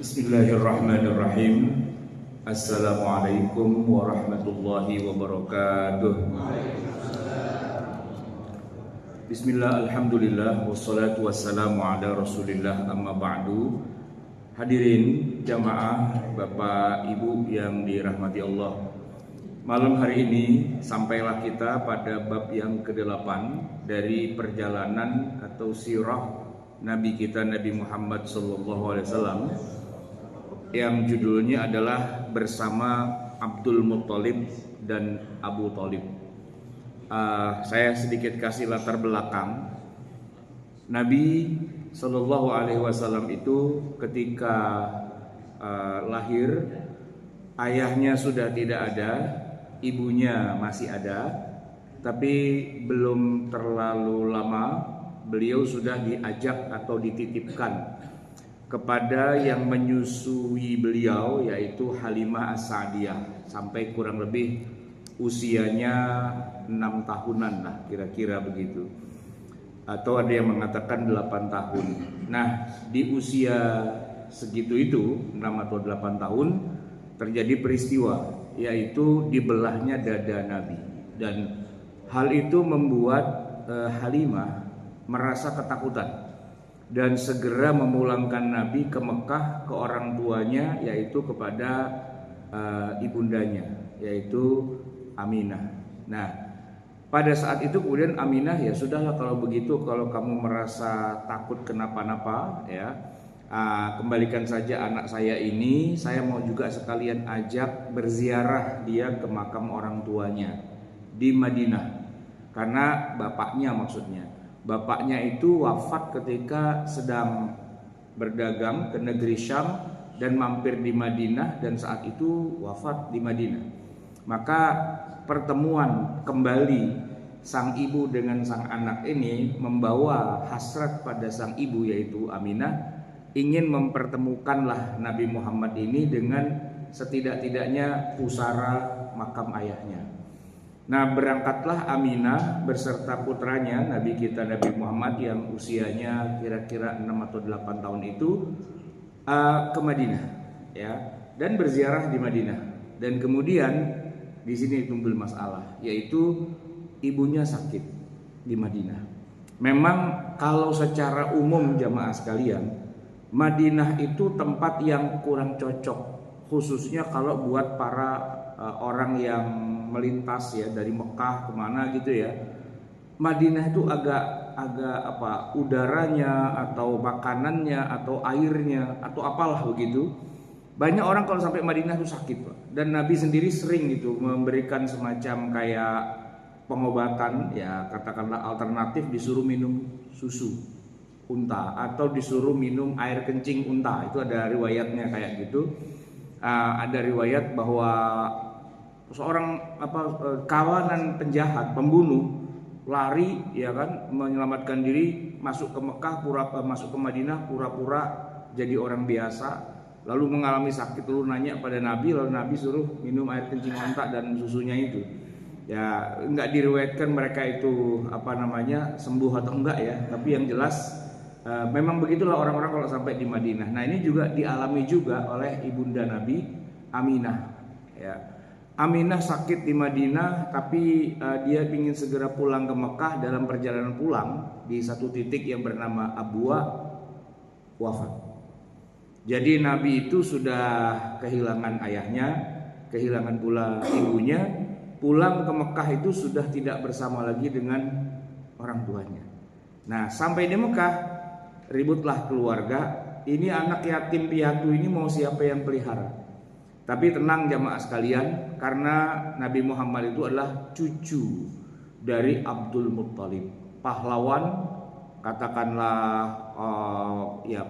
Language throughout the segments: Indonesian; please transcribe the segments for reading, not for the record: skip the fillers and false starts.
Bismillahirrahmanirrahim. Assalamualaikum warahmatullahi wabarakatuh. Bismillah, alhamdulillah, wassalatu wassalamu ala rasulillah, amma ba'du. Hadirin jamaah, Bapak Ibu yang dirahmati Allah, malam hari ini sampailah kita pada bab yang ke-8 dari perjalanan atau sirah Nabi kita Nabi Muhammad SAW, yang judulnya adalah Bersama Abdul Muttalib dan Abu Thalib. Saya sedikit kasih latar belakang. Nabi SAW itu ketika lahir, ayahnya sudah tidak ada, ibunya masih ada, tapi belum terlalu lama beliau sudah diajak atau dititipkan kepada yang menyusui beliau, yaitu Halimah As-Sa'diyah, sampai kurang lebih usianya 6 tahunan lah, kira-kira begitu, atau ada yang mengatakan 8 tahun. Nah, di usia segitu itu, 6 atau 8 tahun, terjadi peristiwa, yaitu dibelahnya dada Nabi. Dan hal itu membuat Halimah merasa ketakutan dan segera memulangkan Nabi ke Mekah, ke orang tuanya, yaitu kepada ibundanya, yaitu Aminah. Nah, pada saat itu kemudian Aminah, ya sudahlah kalau begitu, kalau kamu merasa takut kenapa-napa, ya kembalikan saja anak saya ini, saya mau juga sekalian ajak berziarah dia ke makam orang tuanya di Madinah, karena bapaknya, maksudnya bapaknya itu wafat ketika sedang berdagang ke negeri Syam dan mampir di Madinah, dan saat itu wafat di Madinah. Maka pertemuan kembali sang ibu dengan sang anak ini membawa hasrat pada sang ibu, yaitu Aminah, ingin mempertemukanlah Nabi Muhammad ini dengan setidak-tidaknya pusara makam ayahnya. Nah, berangkatlah Aminah beserta putranya Nabi kita Nabi Muhammad yang usianya kira-kira 6 atau 8 tahun itu ke Madinah, ya, dan berziarah di Madinah. Dan kemudian di sini timbul masalah, yaitu ibunya sakit di Madinah. Memang kalau secara umum jamaah sekalian, Madinah itu tempat yang kurang cocok, khususnya kalau buat para orang yang melintas, ya, dari Mekah kemana gitu, ya. Madinah itu agak udaranya atau makanannya atau airnya atau apalah begitu. Banyak orang kalau sampai Madinah itu sakit, Pak. Dan Nabi sendiri sering gitu memberikan semacam kayak pengobatan, ya katakanlah alternatif, disuruh minum susu unta atau disuruh minum air kencing unta. Itu ada riwayatnya kayak gitu. Ada riwayat bahwa seorang kawanan penjahat, pembunuh, lari, ya kan, menyelamatkan diri, masuk ke Mekah, masuk ke Madinah, pura-pura jadi orang biasa, lalu mengalami sakit, lalu nanya pada Nabi, lalu Nabi suruh minum air kencing unta dan susunya itu. Ya, enggak diriwayatkan mereka itu sembuh atau enggak, ya, tapi yang jelas memang begitulah orang-orang kalau sampai di Madinah. Nah, ini juga dialami juga oleh ibunda Nabi Aminah, ya. Aminah sakit di Madinah, tapi dia ingin segera pulang ke Mekah. Dalam perjalanan pulang, di satu titik yang bernama Abwa, wafat. Jadi Nabi itu sudah kehilangan ayahnya, kehilangan pula ibunya. Pulang ke Mekah itu sudah tidak bersama lagi dengan orang tuanya. Nah, sampai di Mekah, ributlah keluarga. Ini anak yatim piatu ini mau siapa yang pelihara? Tapi tenang jamaah sekalian, karena Nabi Muhammad itu adalah cucu dari Abdul Muttalib, pahlawan, katakanlah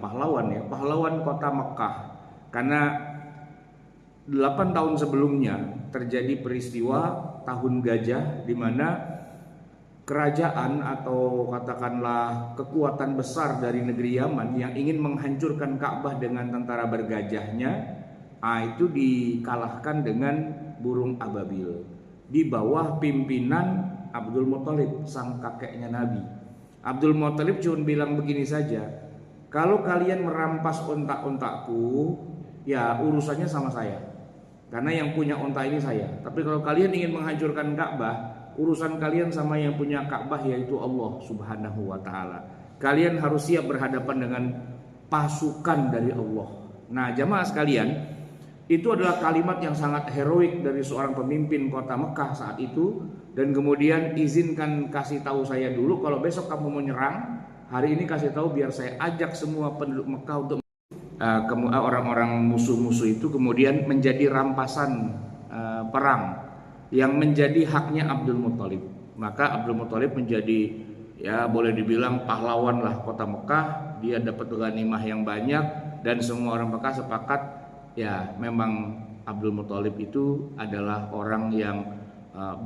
pahlawan kota Mekah. Karena 8 tahun sebelumnya terjadi peristiwa tahun gajah, di mana kerajaan atau katakanlah kekuatan besar dari negeri Yaman yang ingin menghancurkan Ka'bah dengan tentara bergajahnya, itu dikalahkan dengan burung ababil di bawah pimpinan Abdul Muttalib, sang kakeknya Nabi. Abdul Muttalib cuma bilang begini saja, kalau kalian merampas onta-ontaku, ya urusannya sama saya. Karena yang punya onta ini saya. Tapi kalau kalian ingin menghancurkan Ka'bah, urusan kalian sama yang punya Ka'bah, yaitu Allah Subhanahu wa taala. Kalian harus siap berhadapan dengan pasukan dari Allah. Nah, jamaah sekalian, itu adalah kalimat yang sangat heroik dari seorang pemimpin kota Mekah saat itu. Dan kemudian izinkan kasih tahu saya dulu, kalau besok kamu mau nyerang, hari ini kasih tahu biar saya ajak semua penduduk Mekah untuk orang-orang musuh-musuh itu kemudian menjadi rampasan perang yang menjadi haknya Abdul Muthalib. Maka Abdul Muthalib menjadi, ya boleh dibilang pahlawan lah kota Mekah. Dia dapat ghanimah yang banyak dan semua orang Mekah sepakat, ya memang Abdul Muthalib itu adalah orang yang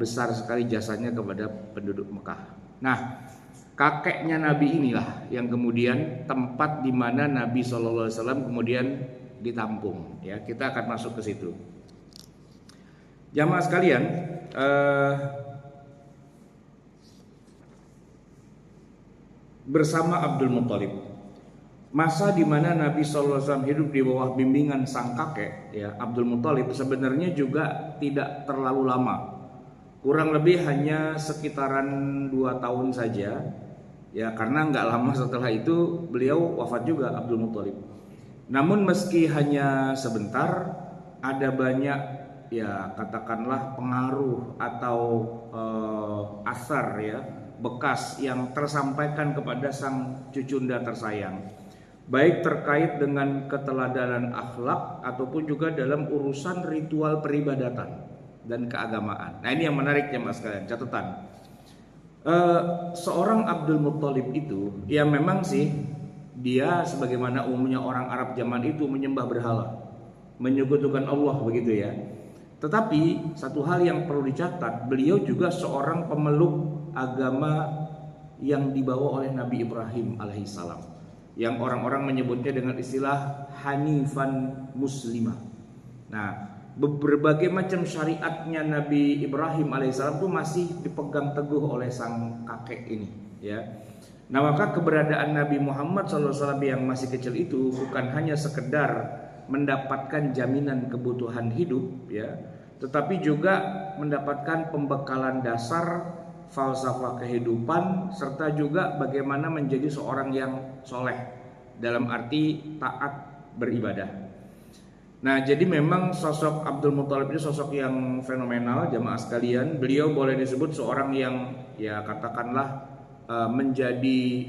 besar sekali jasanya kepada penduduk Mekah. Nah, kakeknya Nabi inilah yang kemudian tempat di mana Nabi SAW kemudian ditampung. Ya, kita akan masuk ke situ. Jamaah sekalian, bersama Abdul Muthalib, masa di mana Nabi SAW hidup di bawah bimbingan sang kakek, ya Abdul Muthalib, sebenarnya juga tidak terlalu lama. Kurang lebih hanya sekitaran 2 tahun saja. Ya, karena nggak lama setelah itu beliau wafat juga Abdul Muthalib. Namun meski hanya sebentar, ada banyak, ya katakanlah pengaruh atau asar, ya bekas yang tersampaikan kepada sang cucunda tersayang, baik terkait dengan keteladanan akhlak ataupun juga dalam urusan ritual peribadatan dan keagamaan. Nah, ini yang menarik ya mas kalian, catatan. Seorang Abdul Muthalib itu, ya memang sih dia sebagaimana umumnya orang Arab zaman itu menyembah berhala, menyekutukan Allah begitu ya. Tetapi satu hal yang perlu dicatat, beliau juga seorang pemeluk agama yang dibawa oleh Nabi Ibrahim alaihissalam, yang orang-orang menyebutnya dengan istilah Hanifan Muslimah. Nah, berbagai macam syariatnya Nabi Ibrahim alaihissalam itu masih dipegang teguh oleh sang kakek ini, ya. Nah, maka keberadaan Nabi Muhammad SAW yang masih kecil itu bukan hanya sekedar mendapatkan jaminan kebutuhan hidup, ya, tetapi juga mendapatkan pembekalan dasar falsafah kehidupan serta juga bagaimana menjadi seorang yang soleh dalam arti taat beribadah. Nah, jadi memang sosok Abdul Muthalib itu sosok yang fenomenal jamaah sekalian. Beliau boleh disebut seorang yang, ya katakanlah menjadi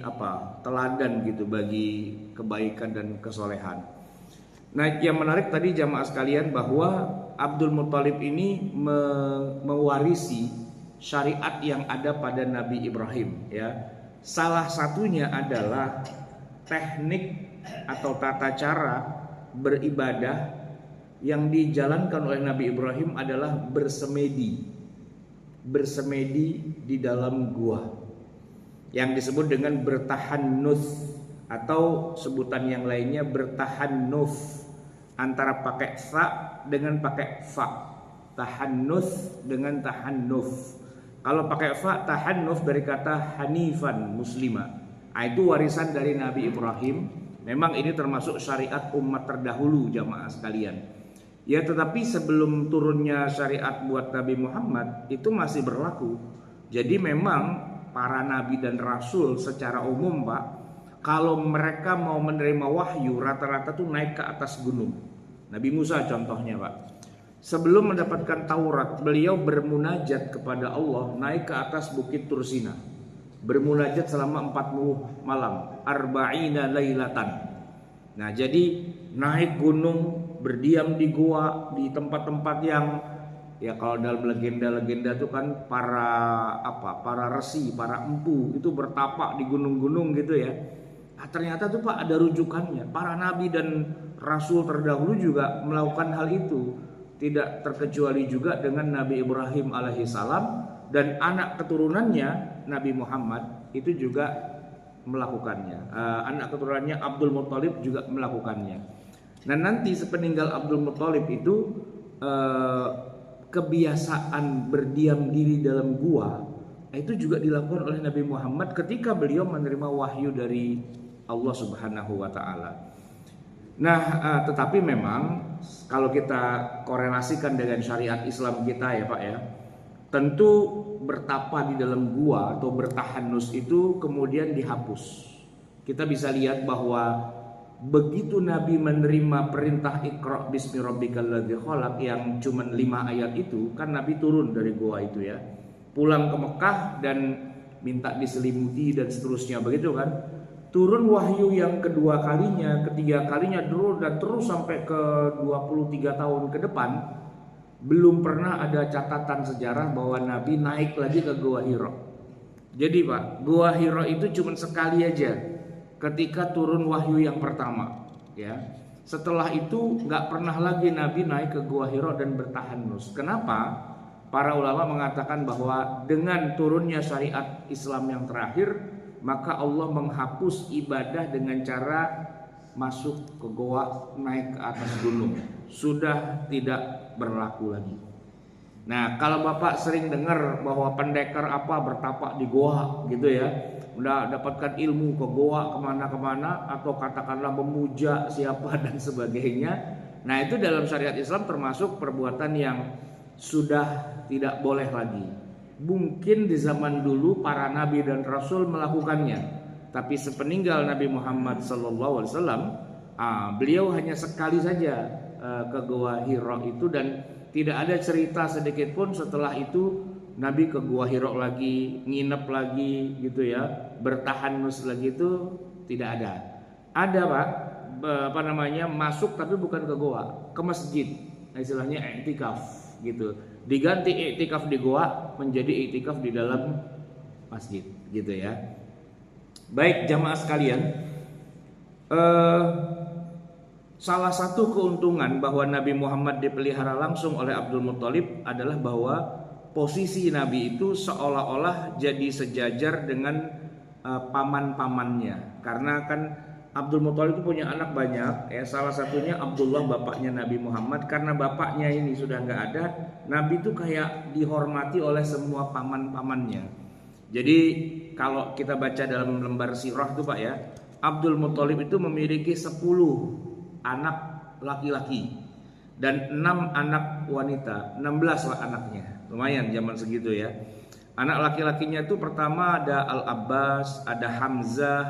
teladan gitu bagi kebaikan dan kesolehan. Nah, yang menarik tadi jamaah sekalian bahwa Abdul Muthalib ini mewarisi syariat yang ada pada Nabi Ibrahim, ya. Salah satunya adalah teknik atau tata cara beribadah yang dijalankan oleh Nabi Ibrahim adalah bersemedi di dalam gua, yang disebut dengan bertahannuth atau sebutan yang lainnya bertahannuth, antara pakai fa dengan pakai fa, tahannuth dengan tahannuth. Kalau pakai fa, tahannuth dari kata hanifan muslimah. Nah, itu warisan dari Nabi Ibrahim. Memang ini termasuk syariat umat terdahulu jamaah sekalian. Ya, tetapi sebelum turunnya syariat buat Nabi Muhammad itu masih berlaku. Jadi memang para nabi dan rasul secara umum, Pak, kalau mereka mau menerima wahyu rata-rata tuh naik ke atas gunung. Nabi Musa contohnya, Pak. Sebelum mendapatkan Taurat, beliau bermunajat kepada Allah naik ke atas bukit Tursina. Bermunajat selama 40 malam, arba'ina lailatan. Nah, jadi naik gunung, berdiam di gua, di tempat-tempat yang, ya kalau dalam legenda-legenda itu kan para resi, para empu itu bertapak di gunung-gunung gitu ya. Nah, ternyata tuh Pak ada rujukannya. Para nabi dan rasul terdahulu juga melakukan hal itu. Tidak terkecuali juga dengan Nabi Ibrahim alaihissalam dan anak keturunannya Nabi Muhammad itu juga melakukannya. Anak keturunannya Abdul Muthalib juga melakukannya. Nah, nanti sepeninggal Abdul Muthalib itu kebiasaan berdiam diri dalam gua itu juga dilakukan oleh Nabi Muhammad ketika beliau menerima wahyu dari Allah Subhanahu wa taala. Nah, tetapi memang kalau kita korelasikan dengan syariat Islam kita ya Pak ya, tentu bertapa di dalam gua atau bertahanus itu kemudian dihapus. Kita bisa lihat bahwa begitu Nabi menerima perintah Iqra bismi rabbikal ladzi khalaq yang cuma 5 ayat itu, kan Nabi turun dari gua itu ya, pulang ke Mekah dan minta diselimuti dan seterusnya, begitu kan. Turun wahyu yang kedua kalinya, ketiga kalinya terus sampai ke 23 tahun ke depan, belum pernah ada catatan sejarah bahwa Nabi naik lagi ke Gua Hira. Jadi Pak, Gua Hira itu cuma sekali aja ketika turun wahyu yang pertama ya. Setelah itu nggak pernah lagi Nabi naik ke Gua Hira dan bertahanus. Kenapa? Para ulama mengatakan bahwa dengan turunnya syariat Islam yang terakhir, maka Allah menghapus ibadah dengan cara masuk ke goa, naik ke atas gunung. Sudah tidak berlaku lagi. Nah, kalau Bapak sering dengar bahwa pendekar apa bertapak di goa gitu ya, udah dapatkan ilmu ke goa kemana-kemana, atau katakanlah memuja siapa dan sebagainya. Nah, itu dalam syariat Islam termasuk perbuatan yang sudah tidak boleh lagi. Mungkin di zaman dulu para nabi dan rasul melakukannya, tapi sepeninggal Nabi Muhammad SAW, beliau hanya sekali saja ke Gua Hira itu, dan tidak ada cerita sedikit pun setelah itu Nabi ke Gua Hira lagi, nginep lagi gitu ya, bertahanus lagi, itu tidak ada. Ada Pak, masuk tapi bukan ke goa, ke masjid, istilahnya i'tikaf gitu. Diganti i'tikaf di goa menjadi i'tikaf di dalam masjid gitu ya. Baik jamaah sekalian, salah satu keuntungan bahwa Nabi Muhammad dipelihara langsung oleh Abdul Muthalib adalah bahwa posisi Nabi itu seolah-olah jadi sejajar dengan paman-pamannya. Karena kan Abdul Muthalib itu punya anak banyak ya, salah satunya Abdullah, bapaknya Nabi Muhammad. Karena bapaknya ini sudah nggak ada, Nabi itu kayak dihormati oleh semua paman-pamannya. Jadi kalau kita baca dalam lembar sirah itu Pak ya, Abdul Muthalib itu memiliki 10 anak laki-laki dan 6 anak wanita, 16 lah anaknya. Lumayan zaman segitu ya. Anak laki-lakinya itu pertama ada Al-Abbas, ada Hamzah,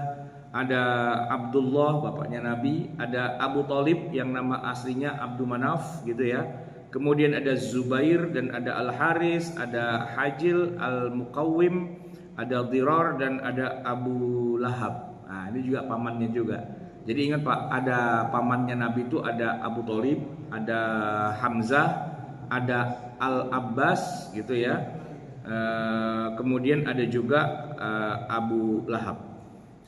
ada Abdullah bapaknya Nabi, ada Abu Thalib yang nama aslinya Abdul Manaf gitu ya. Kemudian ada Zubair dan ada Al-Haris, ada Hajil, Al-Muqawwim, ada Dirar dan ada Abu Lahab. Nah, ini juga pamannya juga. Jadi ingat Pak, ada pamannya Nabi itu ada Abu Thalib, ada Hamzah, ada Al-Abbas gitu ya. Kemudian ada juga Abu Lahab.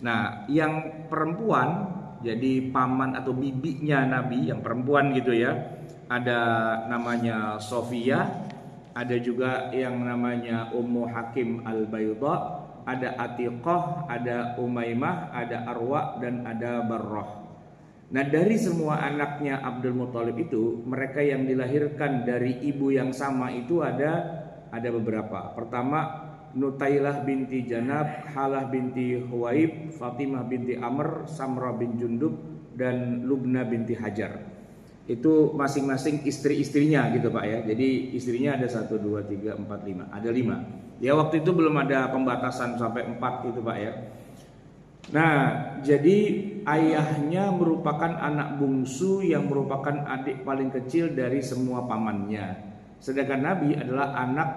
Nah, yang perempuan, jadi paman atau bibinya Nabi yang perempuan gitu ya, ada namanya Sofia, ada juga yang namanya Ummu Hakim Al-Bayda, ada Atiqah, ada Umaymah, ada Arwa, dan ada Barrah. Nah, dari semua anaknya Abdul Muthalib itu, mereka yang dilahirkan dari ibu yang sama itu ada beberapa. Pertama, Nutailah binti Janab, Halah binti Huwaib, Fatimah binti Amr, Samra bin Jundub, dan Lubna binti Hajar. Itu masing-masing istri-istrinya gitu Pak ya. Jadi istrinya ada 1, 2, 3, 4, 5. Ada 5. Ya waktu itu belum ada pembatasan sampai 4 gitu Pak ya. Nah, jadi ayahnya merupakan anak bungsu yang merupakan adik paling kecil dari semua pamannya. Sedangkan Nabi adalah anak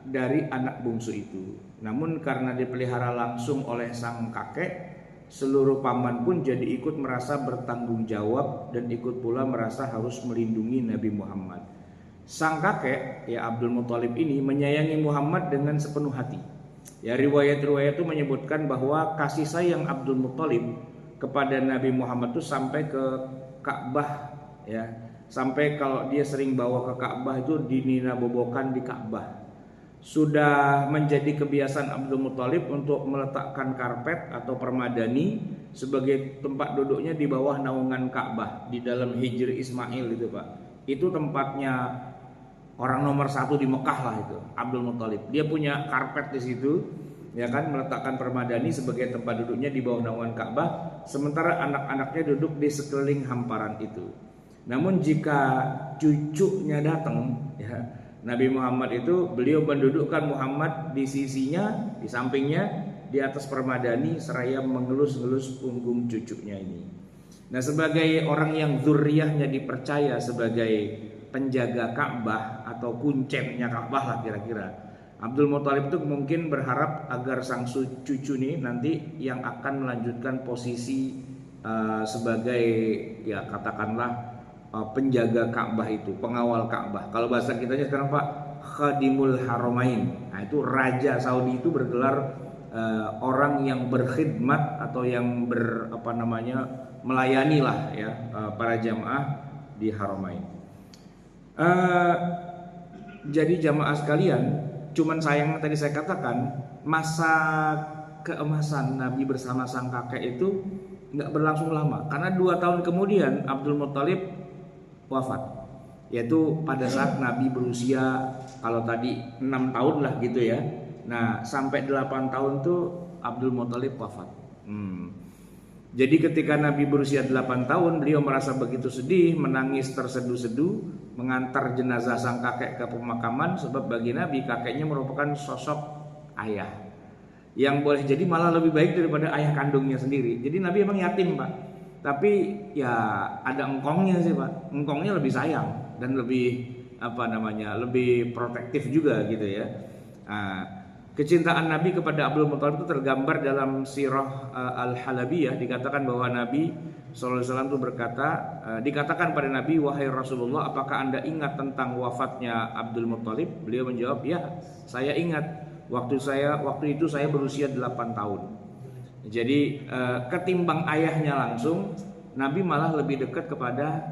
dari anak bungsu itu. Namun karena dipelihara langsung oleh sang kakek, seluruh paman pun jadi ikut merasa bertanggung jawab dan ikut pula merasa harus melindungi Nabi Muhammad. Sang kakek ya Abdul Muthalib ini menyayangi Muhammad dengan sepenuh hati. Ya riwayat-riwayat itu menyebutkan bahwa kasih sayang Abdul Muthalib kepada Nabi Muhammad itu sampai ke Ka'bah ya. Sampai kalau dia sering bawa ke Ka'bah itu dininabobokan di Ka'bah. Sudah menjadi kebiasaan Abdul Muthalib untuk meletakkan karpet atau permadani sebagai tempat duduknya di bawah naungan Ka'bah di dalam Hijri Ismail itu Pak. Itu tempatnya orang nomor 1 di Mekah lah itu, Abdul Muthalib. Dia punya karpet di situ, ya kan, meletakkan permadani sebagai tempat duduknya di bawah naungan Ka'bah. sementara anak-anaknya duduk di sekeliling hamparan itu. Namun jika cucunya datang, ya, Nabi Muhammad itu beliau mendudukkan Muhammad di sisinya, di sampingnya, di atas permadani seraya mengelus-elus punggung cucunya ini. Nah, sebagai orang yang zuriyahnya dipercaya sebagai penjaga Ka'bah atau kuncennya Ka'bah lah kira-kira, Abdul Muthalib itu mungkin berharap agar sang cucu nih nanti yang akan melanjutkan posisi sebagai, ya katakanlah, penjaga Ka'bah itu, pengawal Ka'bah. Kalau bahasa kitanya sekarang Pak, Khadimul Haramain. Nah, itu Raja Saudi itu bergelar orang yang berkhidmat atau yang melayani lah ya para jamaah di Haramain. Jadi jamaah sekalian, cuman sayang tadi saya katakan masa keemasan Nabi bersama sang kakek itu nggak berlangsung lama, karena 2 tahun kemudian Abdul Muthalib wafat, yaitu pada saat Nabi berusia, kalau tadi 6 tahun lah gitu ya. Nah, sampai 8 tahun tuh Abdul Muthalib wafat. Jadi ketika Nabi berusia 8 tahun, beliau merasa begitu sedih, menangis terseduh-seduh, mengantar jenazah sang kakek ke pemakaman, sebab bagi Nabi kakeknya merupakan sosok ayah yang boleh jadi malah lebih baik daripada ayah kandungnya sendiri. Jadi Nabi emang yatim Pak, tapi ya ada engkongnya sih Pak. Engkongnya lebih sayang dan lebih lebih protektif juga gitu ya. Kecintaan Nabi kepada Abdul Muthalib itu tergambar dalam sirah Al-Halabiyah. Dikatakan bahwa Nabi SAW itu berkata, dikatakan pada Nabi, wahai Rasulullah, apakah Anda ingat tentang wafatnya Abdul Muthalib? Beliau menjawab, ya, saya ingat. Waktu itu saya berusia 8 tahun. Jadi ketimbang ayahnya langsung, Nabi malah lebih dekat kepada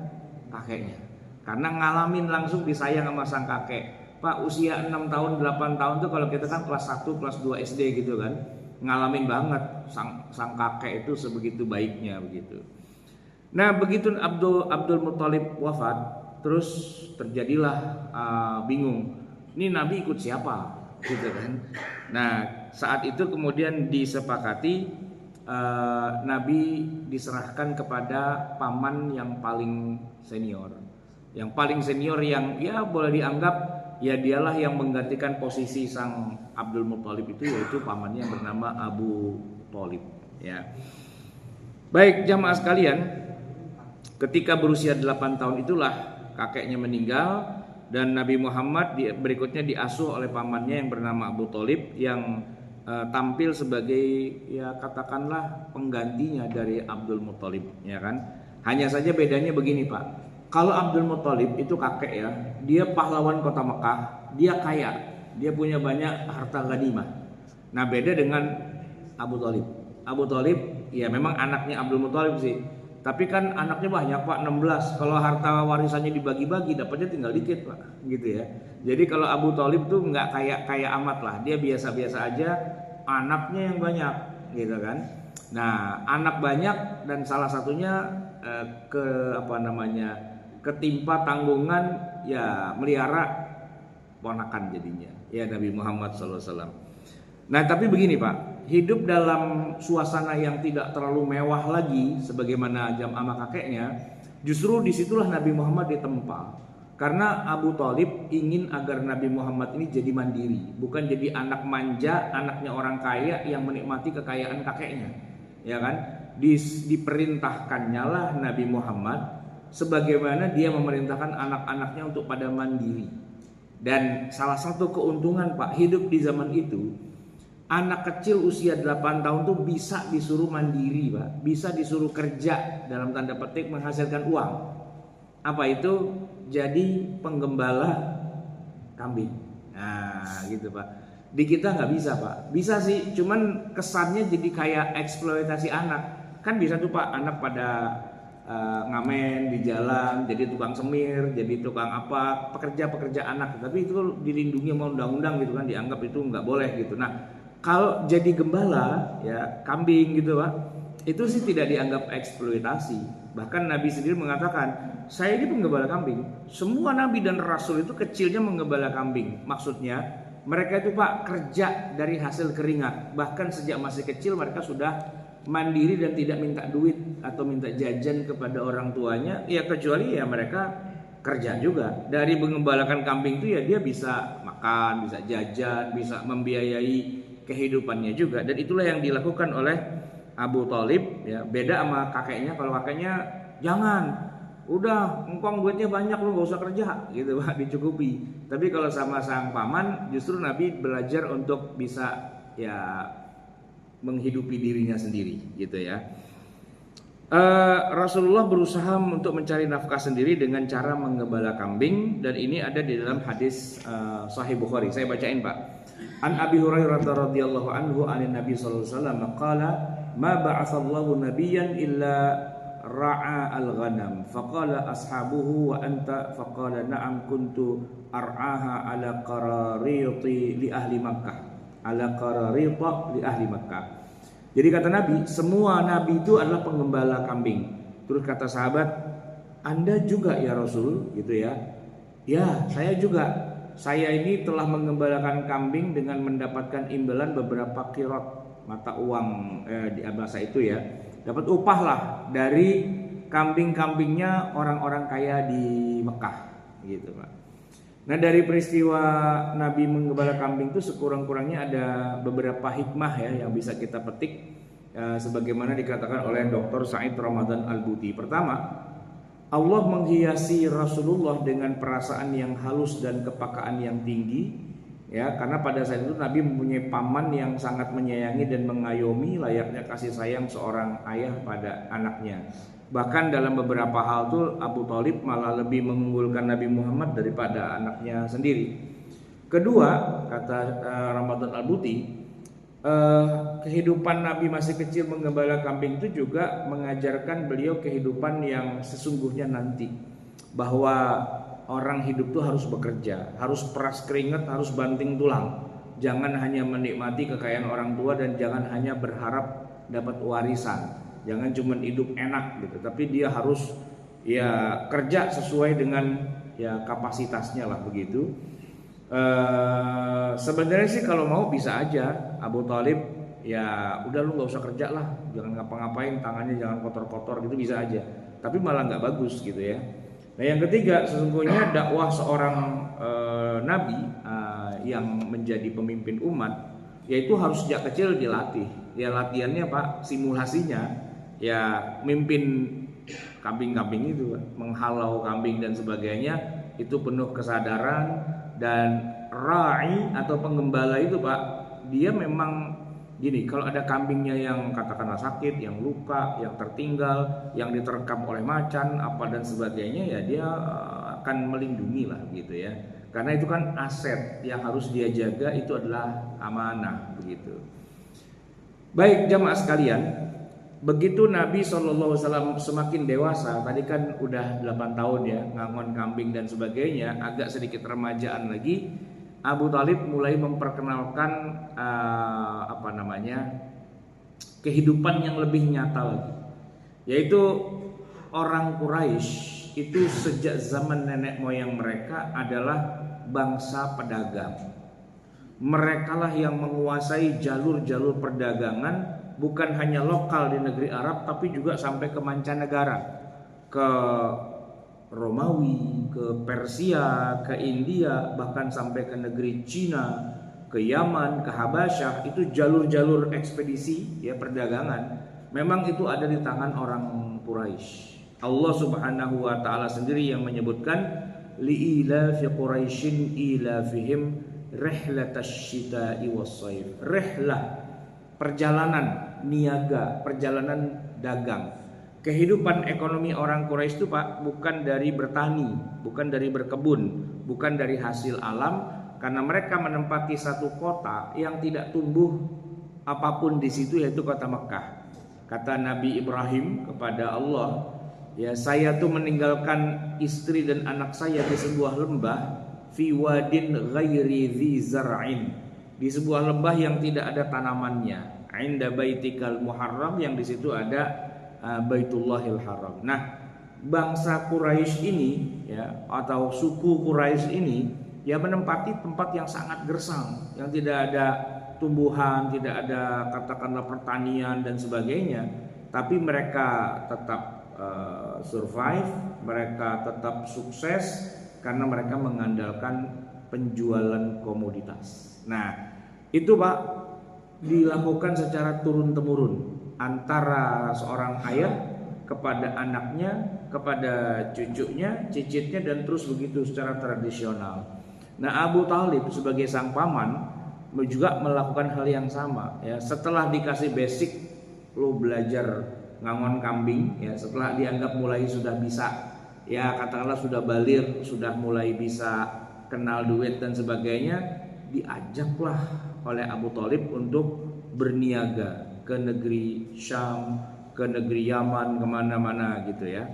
kakeknya, karena ngalamin langsung disayang sama sang kakek. Pak, usia 6 tahun, 8 tahun tuh kalau kita kan kelas 1, kelas 2 SD gitu kan, ngalamin banget sang kakek itu sebegitu baiknya begitu. Nah, begitu Abdul Muthalib wafat, terus terjadilah bingung. Ini Nabi ikut siapa gitu kan. Nah, saat itu kemudian disepakati Nabi diserahkan kepada paman yang paling senior. Yang paling senior yang ya boleh dianggap ya dialah yang menggantikan posisi sang Abdul Muthalib itu, yaitu pamannya yang bernama Abu Thalib ya. Baik jamaah sekalian, ketika berusia 8 tahun itulah kakeknya meninggal dan Nabi Muhammad berikutnya diasuh oleh pamannya yang bernama Abu Thalib yang tampil sebagai ya katakanlah penggantinya dari Abdul Muthalib ya kan. Hanya saja bedanya begini Pak. Kalau Abdul Muthalib itu kakek ya, dia pahlawan kota Mekah, dia kaya, dia punya banyak harta ghanimah. Nah, beda dengan Abu Thalib. Abu Thalib ya memang anaknya Abdul Muthalib sih, tapi kan anaknya banyak Pak, 16. Kalau harta warisannya dibagi-bagi dapatnya tinggal dikit Pak, gitu ya. Jadi kalau Abu Thalib tuh nggak kaya amat lah, dia biasa-biasa aja, anaknya yang banyak, gitu kan. Nah, anak banyak dan salah satunya ketimpa tanggungan ya melihara ponakan jadinya ya Nabi Muhammad SAW. Nah, tapi begini Pak, hidup dalam suasana yang tidak terlalu mewah lagi sebagaimana sama kakeknya, justru disitulah Nabi Muhammad ditempa. Karena Abu Thalib ingin agar Nabi Muhammad ini jadi mandiri, bukan jadi anak manja, anaknya orang kaya yang menikmati kekayaan kakeknya, ya kan? Diperintahkannya lah Nabi Muhammad sebagaimana dia memerintahkan anak-anaknya untuk pada mandiri. Dan salah satu keuntungan Pak hidup di zaman itu, anak kecil usia 8 tahun tuh bisa disuruh mandiri Pak, bisa disuruh kerja dalam tanda petik menghasilkan uang. Apa itu? Jadi penggembala kambing. Nah gitu Pak. Di kita nggak bisa Pak. Bisa sih, cuman kesannya jadi kayak eksploitasi anak. Kan bisa tuh Pak, anak pada ngamen di jalan, jadi tukang semir, jadi tukang apa, pekerja anak. Tapi itu dilindungi sama undang-undang gitu kan, dianggap itu nggak boleh gitu. Nah kalau jadi gembala ya kambing gitu Pak, itu sih tidak dianggap eksploitasi. Bahkan Nabi sendiri mengatakan, saya ini penggembala kambing. Semua Nabi dan Rasul itu kecilnya menggembala kambing. Maksudnya mereka itu Pak kerja dari hasil keringat. Bahkan sejak masih kecil mereka sudah mandiri dan tidak minta duit atau minta jajan kepada orang tuanya, ya kecuali ya mereka kerja juga. Dari mengembalakan kambing itu ya dia bisa makan, bisa jajan, bisa membiayai kehidupannya juga. Dan itulah yang dilakukan oleh Abu Thalib, ya. Beda sama kakeknya. Kalau kakeknya jangan, udah engkong duitnya banyak, lu gak usah kerja gitu Pak, dicukupi. Tapi kalau sama sang paman justru Nabi belajar untuk bisa ya menghidupi dirinya sendiri gitu ya. Rasulullah berusaha untuk mencari nafkah sendiri dengan cara menggembala kambing, dan ini ada di dalam hadis Sahih Bukhari. Saya bacain Pak. An Abi Hurairah radhiyallahu anhu anin Nabi sallallahu alaihi wasallam qala ma ba'atsallahu nabiyyan illa ra'a al-ghanam faqala ashabuhu wa anta faqala na'am kuntu ar'aha ala qarariti li ahli Makkah ala qararita li ahli Makkah. Jadi kata Nabi, semua nabi itu adalah penggembala kambing. Terus kata sahabat, Anda juga ya Rasul gitu ya. Ya, saya juga. Saya ini telah menggembalakan kambing dengan mendapatkan imbalan beberapa kirot mata uang di bahasa itu ya. Dapat upah lah dari kambing-kambingnya orang-orang kaya di Mekah gitu Pak. Nah, dari peristiwa Nabi menggembala kambing itu sekurang-kurangnya ada beberapa hikmah ya yang bisa kita petik, sebagaimana dikatakan oleh Dr. Said Ramadan Al-Buti. Pertama, Allah menghiasi Rasulullah dengan perasaan yang halus dan kepekaan yang tinggi, ya, karena pada saat itu Nabi mempunyai paman yang sangat menyayangi dan mengayomi layaknya kasih sayang seorang ayah pada anaknya. Bahkan dalam beberapa hal tuh Abu Thalib malah lebih mengunggulkan Nabi Muhammad daripada anaknya sendiri. Kedua, kata Ramadan Al-Buti, kehidupan Nabi masih kecil menggembala kambing itu juga mengajarkan beliau kehidupan yang sesungguhnya nanti, bahwa orang hidup tuh harus bekerja, harus peras keringat, harus banting tulang. Jangan hanya menikmati kekayaan orang tua dan jangan hanya berharap dapat warisan. Jangan cuma hidup enak gitu, tapi dia harus ya kerja sesuai dengan ya kapasitasnya lah begitu. Sebenarnya sih kalau mau bisa aja Abu Thalib ya udah lu nggak usah kerja lah, jangan ngapa-ngapain, tangannya jangan kotor-kotor gitu, bisa aja. Tapi malah nggak bagus gitu ya. Nah, yang ketiga, sesungguhnya dakwah seorang nabi yang menjadi pemimpin umat, yaitu harus sejak kecil dilatih. Ya latihannya Pak, simulasinya ya mimpin kambing-kambing itu, menghalau kambing dan sebagainya, itu penuh kesadaran. Dan ra'i atau penggembala itu Pak, dia memang gini, kalau ada kambingnya yang katakanlah sakit, yang luka, yang tertinggal, yang diterkam oleh macan apa dan sebagainya, ya dia akan melindungi lah gitu ya. Karena itu kan aset yang harus dia jaga, itu adalah amanah begitu. Baik jamaah sekalian, begitu Nabi SAW semakin dewasa, tadi kan udah 8 tahun ya ngangon kambing dan sebagainya, agak sedikit remajaan lagi, Abu Thalib mulai memperkenalkan kehidupan yang lebih nyata lagi, yaitu orang Quraisy itu sejak zaman nenek moyang mereka adalah bangsa pedagang. Merekalah yang menguasai jalur-jalur perdagangan, bukan hanya lokal di negeri Arab, tapi juga sampai ke mancanegara, ke Romawi, ke Persia, ke India, bahkan sampai ke negeri Cina, ke Yaman, ke Habasyah. Itu jalur-jalur ekspedisi ya perdagangan. Memang itu ada di tangan orang Quraisy. Allah Subhanahu wa taala sendiri yang menyebutkan li'ilafi Quraisyin ilafihim rihlatash shita'i was-shaif. Rihlah, perjalanan niaga, perjalanan dagang. Kehidupan ekonomi orang Quraisy itu Pak bukan dari bertani, bukan dari berkebun, bukan dari hasil alam, karena mereka menempati satu kota yang tidak tumbuh apapun di situ, yaitu kota Mekah. Kata Nabi Ibrahim kepada Allah, ya saya tuh meninggalkan istri dan anak saya di sebuah lembah, fi wadin ghairi dzi zar'in, di sebuah lembah yang tidak ada tanamannya, inda baitikal muharram, yang di situ ada Baitullahil Haram. Nah, bangsa Quraisy ini ya, atau suku Quraisy ini ya menempati tempat yang sangat gersang, yang tidak ada tumbuhan, tidak ada katakanlah pertanian dan sebagainya, tapi mereka tetap survive, mereka tetap sukses karena mereka mengandalkan penjualan komoditas. Nah, itu Pak dilakukan secara turun-temurun antara seorang ayah kepada anaknya, kepada cucunya, cicitnya, dan terus begitu secara tradisional. Nah, Abu Thalib sebagai sang paman juga melakukan hal yang sama ya. Setelah dikasih basic, lo belajar ngangon kambing ya, setelah dianggap mulai sudah bisa ya, katakanlah sudah balir, sudah mulai bisa kenal duit dan sebagainya, diajaklah oleh Abu Thalib untuk berniaga ke negeri Syam, ke negeri Yaman, kemana-mana gitu ya.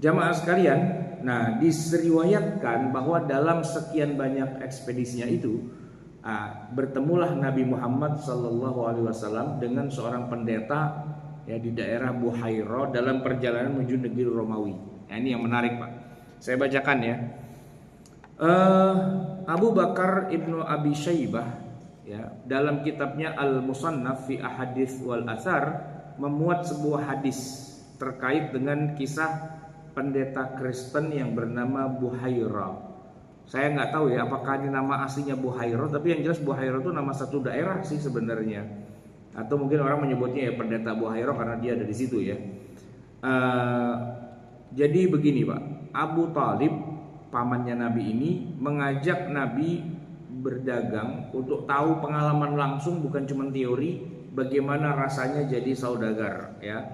Jamaah sekalian, nah diseriwayatkan bahwa dalam sekian banyak ekspedisinya itu bertemulah Nabi Muhammad SAW dengan seorang pendeta ya di daerah Buhairah dalam perjalanan menuju negeri Romawi. Nah, ini yang menarik Pak. Saya bacakan ya. Abu Bakar Ibnu Abi Syaibah ya dalam kitabnya Al-Musannaf fi Ahadits wal Athar memuat sebuah hadis terkait dengan kisah pendeta Kristen yang bernama Buhairah. Saya nggak tahu ya apakah ini nama aslinya Buhairah, tapi yang jelas Buhairah itu nama satu daerah sih sebenarnya. Atau mungkin orang menyebutnya ya pendeta Buhairah karena dia ada di situ ya. Jadi begini Pak, Abu Thalib pamannya Nabi ini mengajak Nabi berdagang untuk tahu pengalaman langsung, bukan cuma teori, bagaimana rasanya jadi saudagar ya.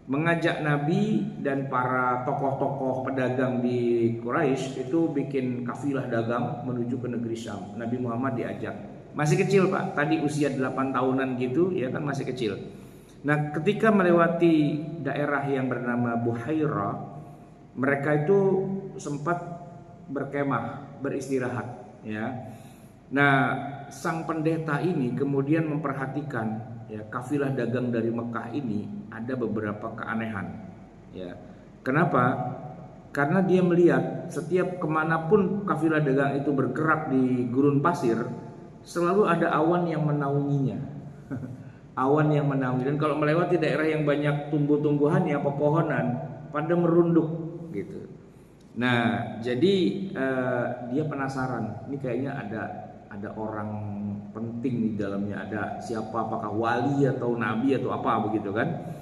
Mengajak Nabi dan para tokoh-tokoh pedagang di Quraisy itu bikin kafilah dagang menuju ke negeri Syam. Nabi Muhammad diajak. Masih kecil Pak, tadi usia 8 tahunan gitu ya kan, masih kecil. Nah ketika melewati daerah yang bernama Buhairah, mereka itu sempat berkemah, beristirahat ya. Nah sang pendeta ini kemudian memperhatikan ya kafilah dagang dari Mekah ini ada beberapa keanehan ya. Kenapa? Karena dia melihat setiap kemanapun kafilah dagang itu bergerak di gurun pasir, selalu ada awan yang menaunginya. Awan yang menaungi, dan kalau melewati daerah yang banyak tumbuh-tumbuhan ya pepohonan pada merunduk gitu. Nah jadi dia penasaran, ini kayaknya ada orang penting di dalamnya, ada siapa, apakah wali atau nabi atau apa begitu kan.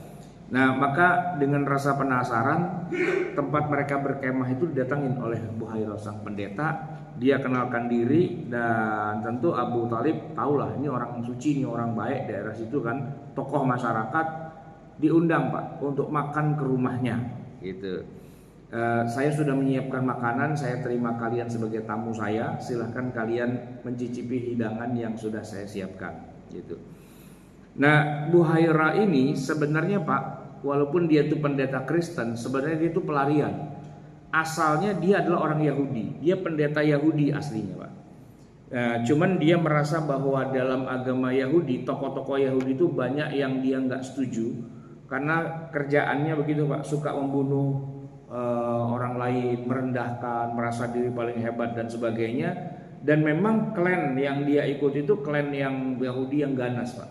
Nah maka dengan rasa penasaran tempat mereka berkemah itu didatangin oleh Buhairah sang pendeta. Dia kenalkan diri dan tentu Abu Thalib tahulah ini orang suci, ini orang baik daerah situ kan, tokoh masyarakat, diundang Pak untuk makan ke rumahnya gitu. Saya sudah menyiapkan makanan, saya terima kalian sebagai tamu saya, silahkan kalian mencicipi hidangan yang sudah saya siapkan gitu. Nah Buhairah ini sebenarnya Pak, walaupun dia itu pendeta Kristen, sebenarnya dia itu pelarian. Asalnya dia adalah orang Yahudi, dia pendeta Yahudi aslinya Pak. Cuman dia merasa bahwa dalam agama Yahudi, tokoh-tokoh Yahudi itu banyak yang dia nggak setuju karena kerjaannya begitu Pak, suka membunuh orang lain, merendahkan, merasa diri paling hebat dan sebagainya. Dan memang klan yang dia ikut itu klan yang Yahudi yang ganas Pak,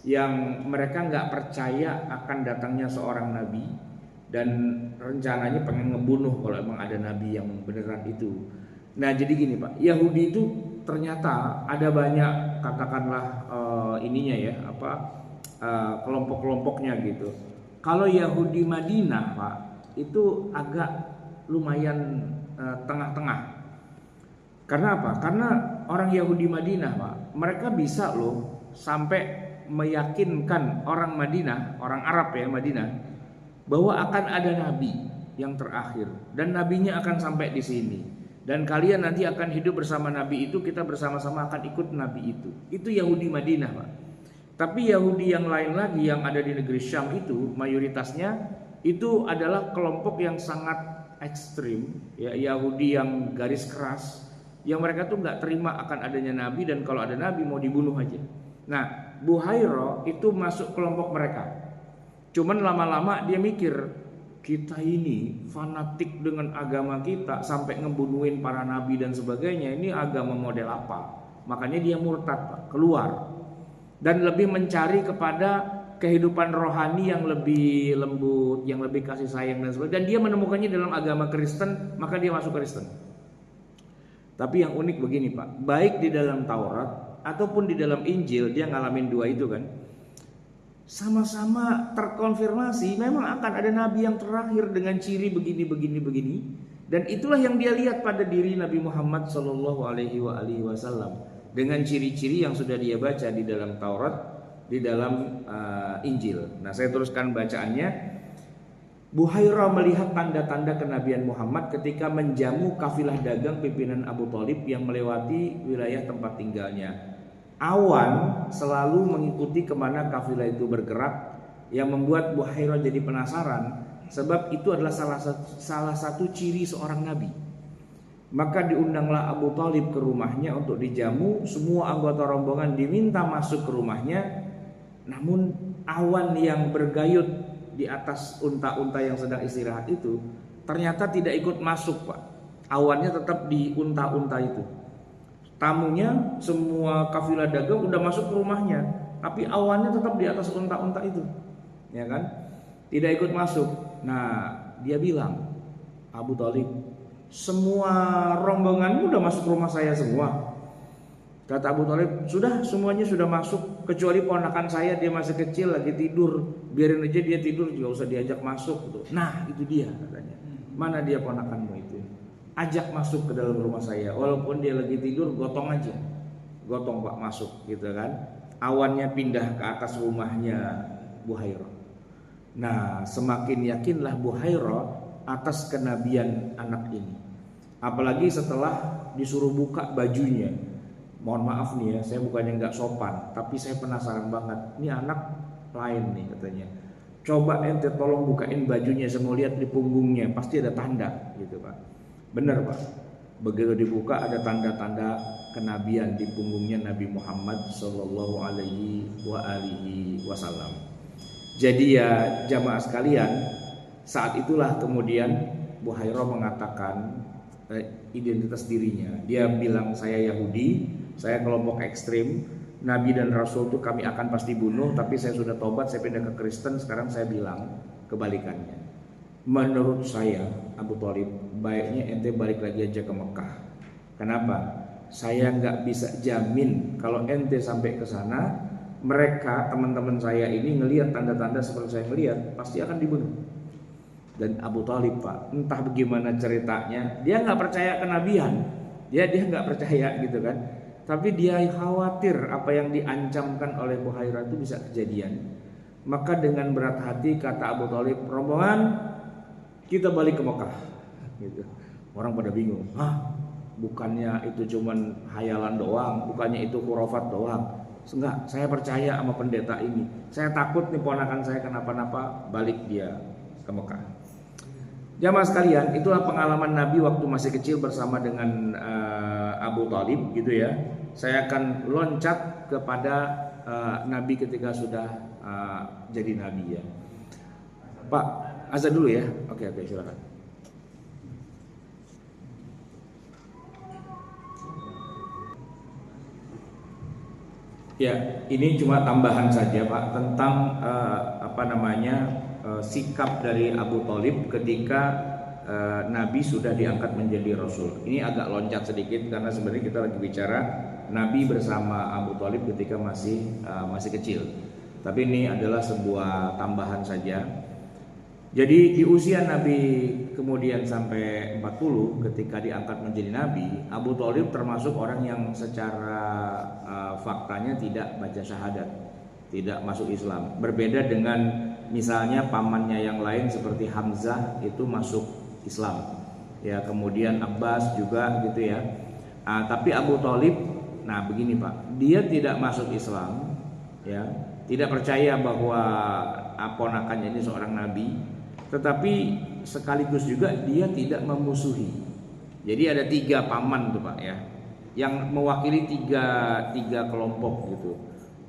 yang mereka nggak percaya akan datangnya seorang nabi dan rencananya pengen ngebunuh kalau emang ada nabi yang beneran itu. Nah jadi gini Pak, Yahudi itu ternyata ada banyak katakanlah ininya ya kelompok-kelompoknya gitu. Kalau Yahudi Madinah Pak itu agak lumayan tengah-tengah. Karena apa? Karena orang Yahudi Madinah Pak, mereka bisa loh sampai meyakinkan orang Madinah, orang Arab ya Madinah, bahwa akan ada nabi yang terakhir dan nabinya akan sampai di sini dan kalian nanti akan hidup bersama nabi itu, kita bersama-sama akan ikut nabi itu. Itu Yahudi Madinah Pak. Tapi Yahudi yang lain lagi yang ada di negeri Syam itu mayoritasnya itu adalah kelompok yang sangat ekstrim ya, Yahudi yang garis keras, yang mereka tuh nggak terima akan adanya nabi dan kalau ada nabi mau dibunuh aja. Nah Buhairah itu masuk kelompok mereka. Cuman lama-lama dia mikir, kita ini fanatik dengan agama kita sampai ngebunuhin para nabi dan sebagainya, ini agama model apa? Makanya dia murtad Pak, keluar. dan lebih mencari kepada kehidupan rohani yang lebih lembut, yang lebih kasih sayang dan sebagainya. Dan dia menemukannya dalam agama Kristen, maka dia masuk Kristen. Tapi yang unik begini Pak, baik di dalam Taurat ataupun di dalam Injil, dia ngalamin dua itu kan, sama-sama terkonfirmasi memang akan ada nabi yang terakhir dengan ciri begini. Dan itulah yang dia lihat pada diri Nabi Muhammad Shallallahu Alaihi Wasallam dengan ciri-ciri yang sudah dia baca di dalam Taurat, di dalam Injil. Nah, saya teruskan bacaannya. Buhairah melihat tanda-tanda kenabian Muhammad ketika menjamu kafilah dagang pimpinan Abu Thalib yang melewati wilayah tempat tinggalnya. Awan selalu mengikuti kemana kafilah itu bergerak, yang membuat Buhairah jadi penasaran, sebab itu adalah salah satu ciri seorang nabi. Maka diundanglah Abu Thalib ke rumahnya untuk dijamu. Semua anggota rombongan diminta masuk ke rumahnya, namun awan yang bergayut di atas unta-unta yang sedang istirahat itu ternyata tidak ikut masuk Pak. Awannya tetap di unta-unta itu. Tamunya semua kafilah dagang udah masuk ke rumahnya, tapi awannya tetap di atas unta-unta itu, ya kan? Tidak ikut masuk. Nah, dia bilang, Abu Thalib, semua rombonganmu udah masuk rumah saya semua. Kata Abu Thalib, sudah, semuanya sudah masuk, kecuali ponakan saya, dia masih kecil lagi tidur, biarin aja dia tidur, juga usah diajak masuk gitu. Nah, itu dia katanya. Mana dia ponakanmu itu? Ajak masuk ke dalam rumah saya, walaupun dia lagi tidur, gotong aja, gotong Pak masuk gitu kan. Awannya pindah ke atas rumahnya Buhairah. Nah, semakin yakinlah Buhairah atas kenabian anak ini, apalagi setelah disuruh buka bajunya. Mohon maaf nih ya, saya bukannya nggak sopan, tapi saya penasaran banget. Ini anak lain nih katanya. Coba ente tolong bukain bajunya, saya mau lihat di punggungnya, pasti ada tanda gitu Pak. Bener Pak. Begitu dibuka ada tanda-tanda kenabian di punggungnya Nabi Muhammad Sallallahu Alaihi Wasallam. Jadi ya jamaah sekalian, saat itulah kemudian Buhairah mengatakan identitas dirinya. Dia bilang, saya Yahudi, saya kelompok ekstrim, Nabi dan Rasul itu kami akan pasti bunuh, tapi saya sudah tobat, saya pindah ke Kristen. Sekarang saya bilang kebalikannya. Menurut saya Abu Thalib, baiknya ente balik lagi aja ke Mekah. Kenapa? Saya nggak bisa jamin kalau ente sampai ke sana, mereka teman-teman saya ini ngelihat tanda-tanda seperti saya ngelihat, pasti akan dibunuh. Dan Abu Thalib Pak, entah bagaimana ceritanya, dia nggak percaya kenabian, dia nggak percaya gitu kan. Tapi dia khawatir apa yang diancamkan oleh Buhairah itu bisa kejadian. Maka dengan berat hati kata Abu Thalib, rombongan kita balik ke Mekah. Gitu. Orang pada bingung, bukannya itu cuman hayalan doang, bukannya itu khurafat doang. Enggak, saya percaya sama pendeta ini. Saya takut nih ponakan saya kenapa-napa, balik dia ke Mekah. Jamaah sekalian, itulah pengalaman Nabi waktu masih kecil bersama dengan Abu Thalib gitu ya. Saya akan loncat kepada Nabi ketika sudah jadi Nabi ya. Pak, azan dulu ya. Oke, silakan. Ya, ini cuma tambahan saja Pak tentang sikap dari Abu Thalib ketika Nabi sudah diangkat menjadi Rasul. Ini agak loncat sedikit karena sebenarnya kita lagi bicara Nabi bersama Abu Thalib ketika masih kecil. Tapi ini adalah sebuah tambahan saja. Jadi di usia Nabi kemudian sampai 40 ketika diangkat menjadi Nabi, Abu Thalib termasuk orang yang secara faktanya tidak baca syahadat, tidak masuk Islam. Berbeda dengan misalnya pamannya yang lain seperti Hamzah itu masuk Islam. Ya, kemudian Abbas juga gitu ya. Tapi Abu Thalib, nah begini Pak, dia tidak masuk Islam, ya, tidak percaya bahwa ponakannya ini seorang nabi. Tetapi sekaligus juga dia tidak memusuhi. Jadi ada 3 paman tuh Pak ya, yang mewakili tiga kelompok gitu.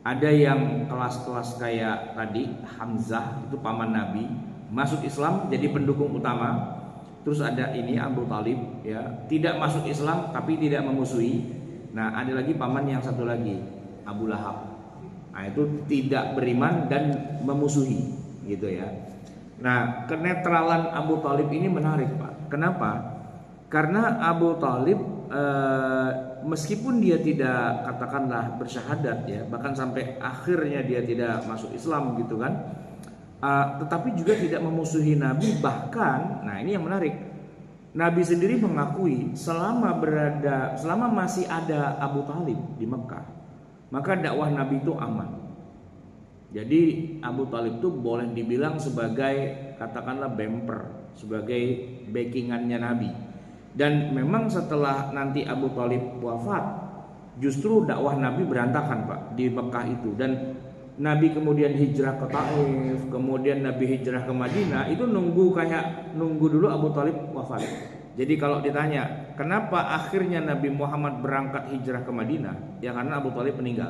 Ada yang kelas-kelas kayak tadi Hamzah itu paman Nabi, masuk Islam jadi pendukung utama. Terus ada ini Abu Thalib ya, tidak masuk Islam tapi tidak memusuhi. Nah ada lagi paman yang satu lagi, Abu Lahab. Nah, itu tidak beriman dan memusuhi gitu ya. Nah, kenetralan Abu Thalib ini menarik, Pak. Kenapa? Karena Abu Thalib meskipun dia tidak katakanlah bersyahadat ya, bahkan sampai akhirnya dia tidak masuk Islam gitu kan, tetapi juga tidak memusuhi Nabi. Bahkan, nah ini yang menarik, Nabi sendiri mengakui selama masih ada Abu Thalib di Mekah, maka dakwah Nabi itu aman. Jadi Abu Thalib itu boleh dibilang sebagai katakanlah bumper, sebagai backingannya Nabi. Dan memang setelah nanti Abu Thalib wafat, justru dakwah Nabi berantakan, Pak, di Mekah itu. Dan Nabi kemudian hijrah ke Taif, kemudian Nabi hijrah ke Madinah, itu nunggu dulu Abu Thalib wafat. Jadi kalau ditanya kenapa akhirnya Nabi Muhammad berangkat hijrah ke Madinah, ya karena Abu Thalib meninggal.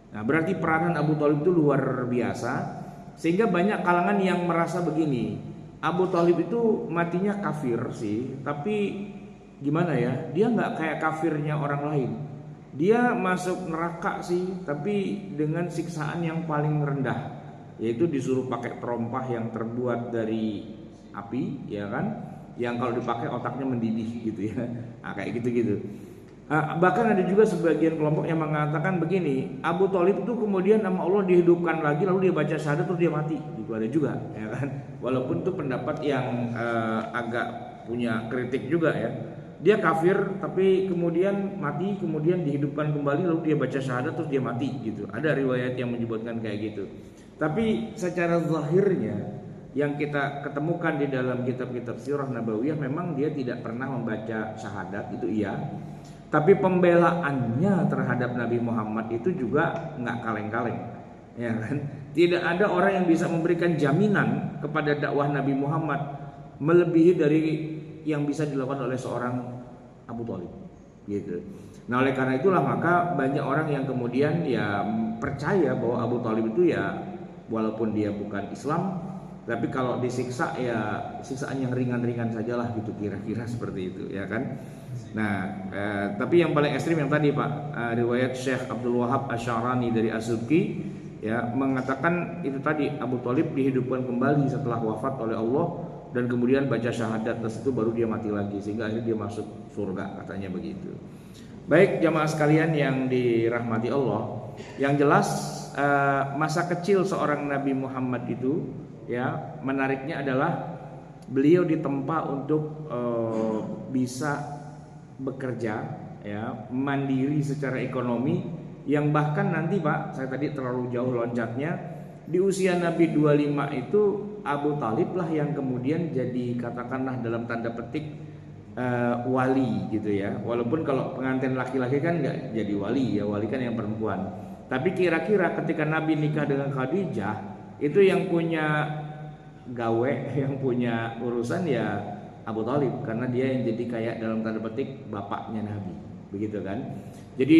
Nah, berarti peranan Abu Thalib itu luar biasa, sehingga banyak kalangan yang merasa begini, Abu Thalib itu matinya kafir sih, tapi gimana ya, dia nggak kayak kafirnya orang lain. Dia masuk neraka sih, tapi dengan siksaan yang paling rendah, yaitu disuruh pakai terompah yang terbuat dari api, ya kan, yang kalau dipakai otaknya mendidih gitu ya. Nah, kayak gitu-gitu. Bahkan ada juga sebagian kelompok yang mengatakan begini, Abu Thalib itu kemudian sama Allah dihidupkan lagi, lalu dia baca syahadat terus dia mati. Itu ada juga, ya kan. Walaupun itu pendapat yang agak punya kritik juga ya. Dia kafir tapi kemudian mati, kemudian dihidupkan kembali, lalu dia baca syahadat terus dia mati gitu. Ada riwayat yang menyebutkan kayak gitu. Tapi secara zahirnya yang kita ketemukan di dalam kitab-kitab sirah nabawiyah, memang dia tidak pernah membaca syahadat, itu iya. Tapi pembelaannya terhadap Nabi Muhammad itu juga nggak kaleng-kaleng, ya kan? Tidak ada orang yang bisa memberikan jaminan kepada dakwah Nabi Muhammad melebihi dari yang bisa dilakukan oleh seorang Abu Thalib, gitu. Nah, oleh karena itulah maka banyak orang yang kemudian ya percaya bahwa Abu Thalib itu ya walaupun dia bukan Islam, tapi kalau disiksa ya siksaan yang ringan-ringan sajalah gitu, kira-kira seperti itu, ya kan? Nah, tapi yang paling ekstrim yang tadi, Pak, riwayat Syekh Abdul Wahab Asy'arani dari As-Subki ya mengatakan itu tadi, Abu Thalib dihidupkan kembali setelah wafat oleh Allah dan kemudian baca syahadat, terus itu baru dia mati lagi sehingga akhirnya dia masuk surga, katanya begitu. Baik jamaah sekalian yang dirahmati Allah, yang jelas masa kecil seorang Nabi Muhammad itu ya menariknya adalah beliau ditempa untuk bisa bekerja ya, mandiri secara ekonomi, yang bahkan nanti, Pak, saya tadi terlalu jauh loncatnya, di usia Nabi 25 itu Abu Thalib lah yang kemudian jadi katakanlah dalam tanda petik wali gitu ya. Walaupun kalau pengantin laki-laki kan nggak jadi wali ya, wali kan yang perempuan. Tapi kira-kira ketika Nabi nikah dengan Khadijah, itu yang punya gawe, yang punya urusan ya Abu Thalib, karena dia yang jadi kayak dalam tanda petik bapaknya Nabi, begitu kan. Jadi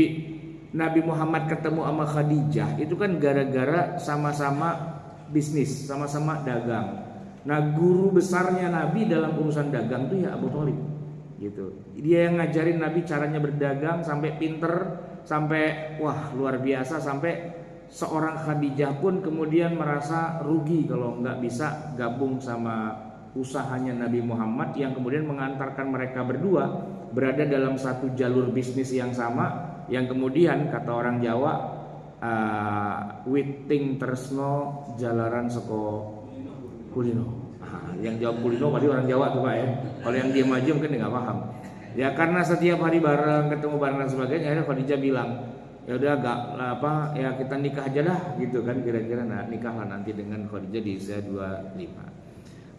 Nabi Muhammad ketemu sama Khadijah itu kan gara-gara sama-sama bisnis, sama-sama dagang. Nah, guru besarnya Nabi dalam urusan dagang itu ya Abu Thalib, gitu. Dia yang ngajarin Nabi caranya berdagang sampai pinter, sampai wah luar biasa, sampai seorang Khadijah pun kemudian merasa rugi kalau nggak bisa gabung sama usahanya Nabi Muhammad, yang kemudian mengantarkan mereka berdua berada dalam satu jalur bisnis yang sama, yang kemudian kata orang Jawa witing tresno jalaran seko kulino. Yang jawab kulino pasti orang Jawa tuh, Pak ya. Kalau yang diam aja mungkin nggak paham. Ya karena setiap hari bareng, ketemu bareng dan sebagainya, akhirnya Khadijah bilang, ya udah gak apa ya kita nikah aja dah gitu kan, kira-kira. Nah, nikahlah nanti dengan Khadijah di usia 25.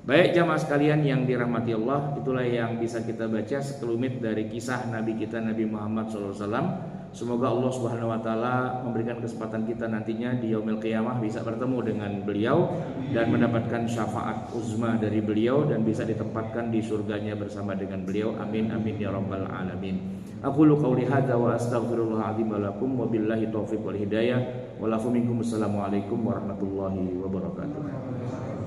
Baik jamaah sekalian yang dirahmati Allah, itulah yang bisa kita baca sekelumit dari kisah Nabi kita Nabi Muhammad SAW. Semoga Allah Subhanahu Wa Taala memberikan kesempatan kita nantinya di yaumil qiyamah bisa bertemu dengan beliau dan mendapatkan syafaat uzma dari beliau dan bisa ditempatkan di surganya bersama dengan beliau. Amin amin ya rabbal alamin. Aqulu qauli hadza wa astaghfirullah azim lakum wa billahi taufiq wal hidayah. Wa lakum minkum assalamu alaikum warahmatullahi wabarakatuh.